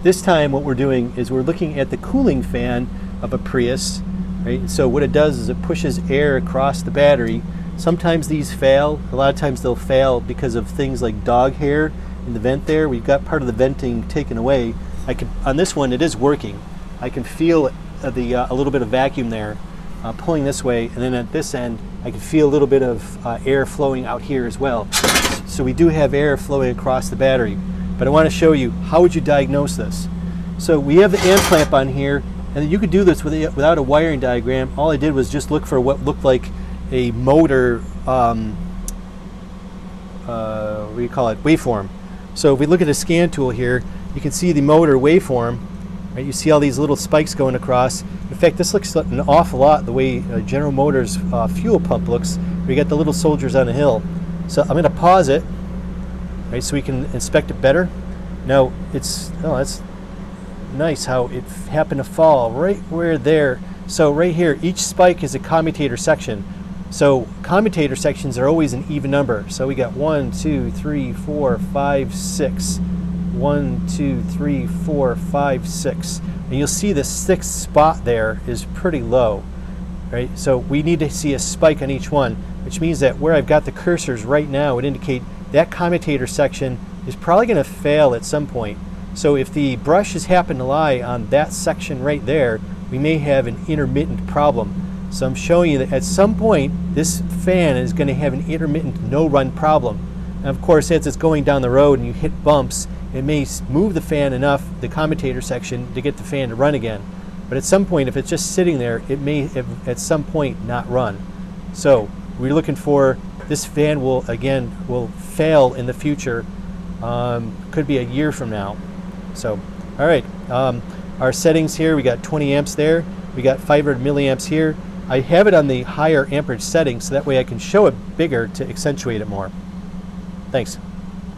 This time what we're doing is we're looking at the cooling fan of a Prius, right? So what it does is it pushes air across the battery. Sometimes these fail. A lot of times they'll fail because of things like dog hair in the vent there. We've got part of the venting taken away. On this one, it is working. I can feel a little bit of vacuum there pulling this way, and then at this end I can feel a little bit of air flowing out here as well. So we do have air flowing across the battery. But I want to show you, how would you diagnose this? So we have the amp clamp on here, and you could do this without a wiring diagram. All I did was just look for what looked like a motor, what do you call it, waveform. So if we look at a scan tool here, you can see the motor waveform. Right? You see all these little spikes going across. In fact, this looks an awful lot the way General Motors fuel pump looks. We got the little soldiers on a hill. So I'm going to pause it, right, so we can inspect it better. Now that's nice how it happened to fall right where there. So right here, each spike is a commutator section. So commutator sections are always an even number. So we got 1, 2, 3, 4, 5, 6. 1, 2, 3, 4, 5, 6. And you'll see the sixth spot there is pretty low, right? So we need to see a spike on each one, which means that where I've got the cursors right now would indicate that commutator section is probably going to fail at some point. So if the brushes happen to lie on that section right there, we may have an intermittent problem. So I'm showing you that at some point this fan is going to have an intermittent no-run problem. And of course, as it's going down the road and you hit bumps, it may move the fan enough, the commutator section, to get the fan to run again. But at some point, if it's just sitting there, it may at some point not run. So we're looking for this fan will fail in the future. Could be a year from now. So, all right, our settings here, we got 20 amps there. We got 500 milliamps here. I have it on the higher amperage setting, so that way I can show it bigger to accentuate it more. Thanks.